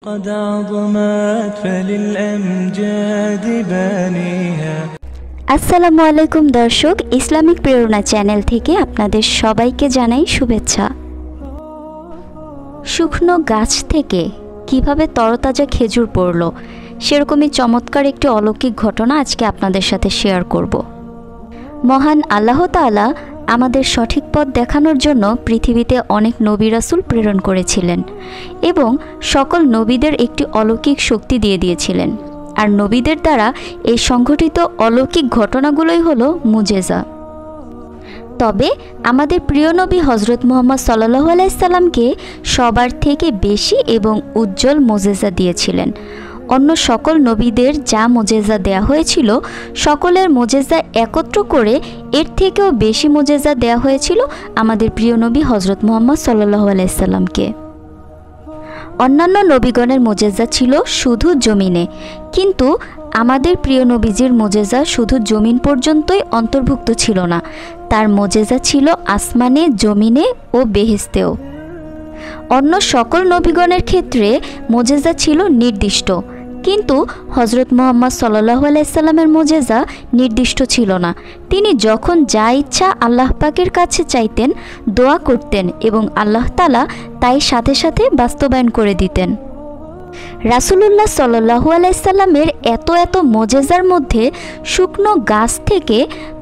قد عظمت فللأمجاد بانيها। আসসালামু আলাইকুম দর্শক, ইসলামিক প্রেরণা চ্যানেল থেকে আপনাদের সবাইকে জানাই শুভেচ্ছা। শুকনো গাছ থেকে কিভাবে তরতাজা খেজুর পড়ল, সেরকমই চমৎকার একটি অলৌকিক ঘটনা আজকে আপনাদের সাথে শেয়ার করব। মহান আল্লাহ তাআলা আমাদের সঠিক পথ দেখানোর জন্য পৃথিবীতে অনেক নবী রাসূল প্রেরণ করেছিলেন এবং সকল নবীদের একটি অলৌকিক শক্তি দিয়ে দিয়েছিলেন। আর নবীদের দ্বারা এই সংঘটিত অলৌকিক ঘটনাগুলোই হলো মুজেজা। তবে আমাদের প্রিয় নবী হজরত মুহাম্মদ সাল্লাল্লাহু আলাইহি সাল্লামকে সবার থেকে বেশি এবং উজ্জ্বল মুজেজা দিয়েছিলেন। অন্য সকল নবীদের যা মুজেজা দেয়া হয়েছিল, সকলের মুজেজা একত্র করে এর থেকেও বেশি মুজেজা দেয়া হয়েছিল আমাদের প্রিয় নবী হজরত মুহাম্মদ সাল্লাল্লাহু আলাইহি সাল্লামকে। অন্যান্য নবীগণের মুজেজা ছিল শুধু জমিনে, কিন্তু আমাদের প্রিয় নবীজির মুজেজা শুধু জমিন পর্যন্তই অন্তর্ভুক্ত ছিল না, তার মুজেজা ছিল আসমানে, জমিনে ও বেহেশতেও। অন্য সকল নবীগণের ক্ষেত্রে মুজেজা ছিল নির্দিষ্ট, কিন্তু হজরত মুহাম্মদ সাল্লাল্লাহু আলাইহি সাল্লামের মুজেজা নির্দিষ্ট ছিল না। তিনি যখন যা ইচ্ছা আল্লাহ পাকের কাছে চাইতেন, দোয়া করতেন এবং আল্লাহ তাআলা তাই সাথে সাথে বাস্তবায়ন করে দিতেন। রাসূলুল্লাহ সাল্লাল্লাহু আলাইহি সাল্লামের এত মুজেজার মধ্যে শুকনো গাছ থেকে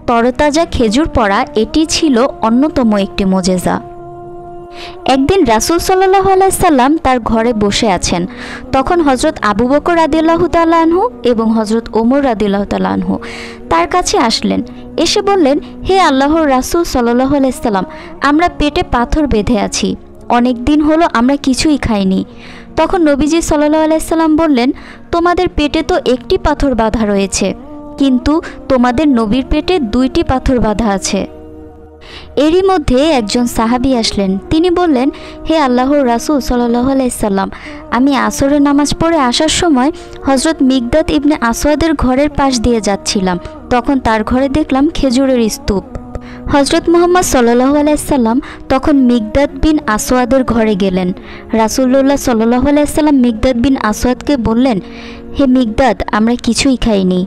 তরতাজা খেজুর পড়া এটি ছিল অন্যতম একটি মুজেজা। একদিন রাসূল সাল্লাল্লাহু আলাইহি সাল্লাম তার ঘরে বসে আছেন। তখন হযরত আবু বকর রাদিয়াল্লাহু তাআলা আনহু এবং হযরত ওমর রাদিয়াল্লাহু তাআলা আনহু তার কাছে আসলেন। এসে বললেন, হে আল্লাহর রাসূল সাল্লাল্লাহু আলাইহি সাল্লাম, আমরা পেটে পাথর বেঁধে আছি, অনেক দিন হলো আমরা কিছুই খাইনি। তখন নবীজি সাল্লাল্লাহু আলাইহি সাল্লাম বললেন, তোমাদের পেটে তো একটি পাথর বাঁধা রয়েছে, কিন্তু তোমাদের নবীর পেটে 2টি পাথর বাঁধা আছে। এরই মধ্যে একজন সাহাবী আসলেন। তিনি বললেন, হে আল্লাহর রাসূল সাল্লাল্লাহু আলাইহি সাল্লাম, আমি আসরের নামাজ পড়ে আসার সময় হযরত মিকদাদ ইবনে আসওয়াদের ঘরের পাশ দিয়ে যাচ্ছিলাম। তখন তার ঘরে দেখলাম খেজুরের স্তূপ। হযরত মুহাম্মদ সাল্লাল্লাহু আলাইহি সাল্লাম তখন মিকদাদ বিন আসওয়াদের ঘরে গেলেন। রাসূলুল্লাহ সাল্লাল্লাহু আলাইহি সাল্লাম মিকদাদ বিন আসওয়াদকে বললেন, হে মিকদাদ, আমরা কিছুই খাইনি,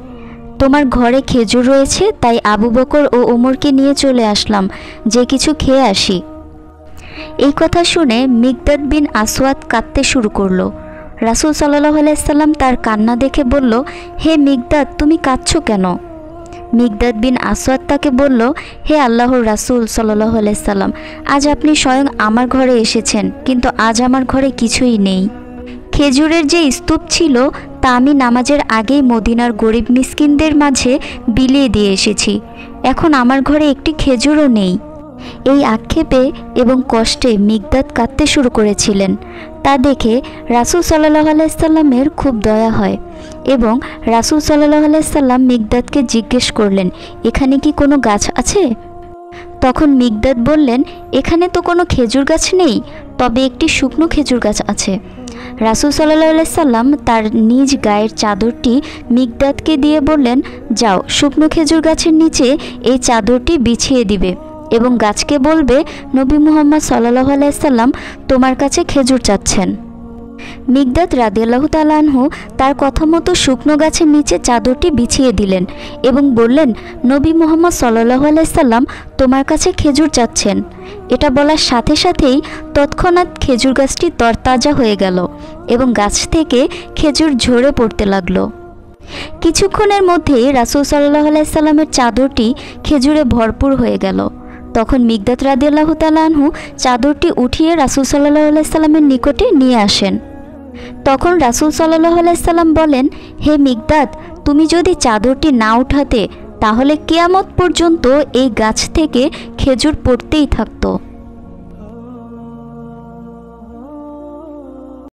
তোমার ঘরে খেজুর রয়েছে, তাই আবু বকর ও ওমরকে নিয়ে চলে আসলাম যে কিছু খেয়ে আসি। এই কথা শুনে মিকদাদ বিন আসওয়াদ কাঁদতে শুরু করলো। রাসূল সাল্লাল্লাহু আলাইহি সাল্লাম তার কান্না দেখে বলল, হে মিকদাদ, তুমি কাঁদছো কেন? মিকদাদ বিন আসওয়াদ তাকে বলল, হে আল্লাহর রাসূল সাল্লাল্লাহু আলাইহি সাল্লাম, আজ আপনি স্বয়ং আমার ঘরে এসেছেন, কিন্তু আজ আমার ঘরে কিছুই নেই। খেজুরের যে স্তূপ ছিল তা আমি নামাজের আগেই মদিনার গরিব মিসকিনদের মাঝে বিলিয়ে দিয়ে এসেছি, এখন আমার ঘরে একটি খেজুরও নেই। এই আক্ষেপে এবং কষ্টে মিকদাদ কাঁদতে শুরু করেছিলেন। তা দেখে রাসূল সাল্লাল্লাহু আলাইহি সাল্লামের খুব দয়া হয় এবং রাসূল সাল্লাল্লাহু আলাইহি সাল্লাম মিকদাদকে জিজ্ঞেস করলেন, এখানে কি কোনো গাছ আছে? তখন মিকদাদ বললেন, এখানে তো কোনো খেজুর গাছ নেই, তবে একটি শুকনো খেজুর গাছ আছে। রাসূল সাল্লাল্লাহু আলাইহি সাল্লাম তার নিজ গায়ের চাদরটি মিকদাদকে দিয়ে বললেন, যাও, শুকনো খেজুর গাছের নিচে এই চাদরটি বিছিয়ে দিবে এবং গাছকে বলবে, নবী মুহাম্মদ সাল্লাল্লাহু আলাইহি সাল্লাম তোমার কাছে খেজুর চাচ্ছেন। মিকদাদ রাদিয়াল্লাহু তাআলা আনহু তার কথা মতো শুকনো গাছের নিচে চাদরটি বিছিয়ে দিলেন এবং বললেন, নবী মুহাম্মদ সাল্লাল্লাহু আলাইহি সাল্লাম তোমার কাছে খেজুর চাচ্ছেন। এটা বলার সাথে সাথেই তৎক্ষণাৎ খেজুর গাছটি তরতাজা হয়ে গেল এবং গাছ থেকে খেজুর ঝরে পড়তে লাগলো। কিছুক্ষণের মধ্যেই রাসূল সাল্লাল্লাহু আলাইহি সাল্লামের চাদরটি খেজুরে ভরপুর হয়ে গেল। তখন মিকদাদ রাদিয়াল্লাহু তাআলা আনহু চাদরটি উঠিয়ে রাসূল সাল্লাল্লাহু আলাইহি সাল্লামের নিকটে নিয়ে আসেন। তখন রাসূল সাল্লাল্লাহু আলাইহি সাল্লাম বলেন, হে মিকদাদ, তুমি যদি চাদরটি না উঠাতে তাহলে কিয়ামত পর্যন্ত এই গাছ থেকে খেজুর পড়তেই থাকতো।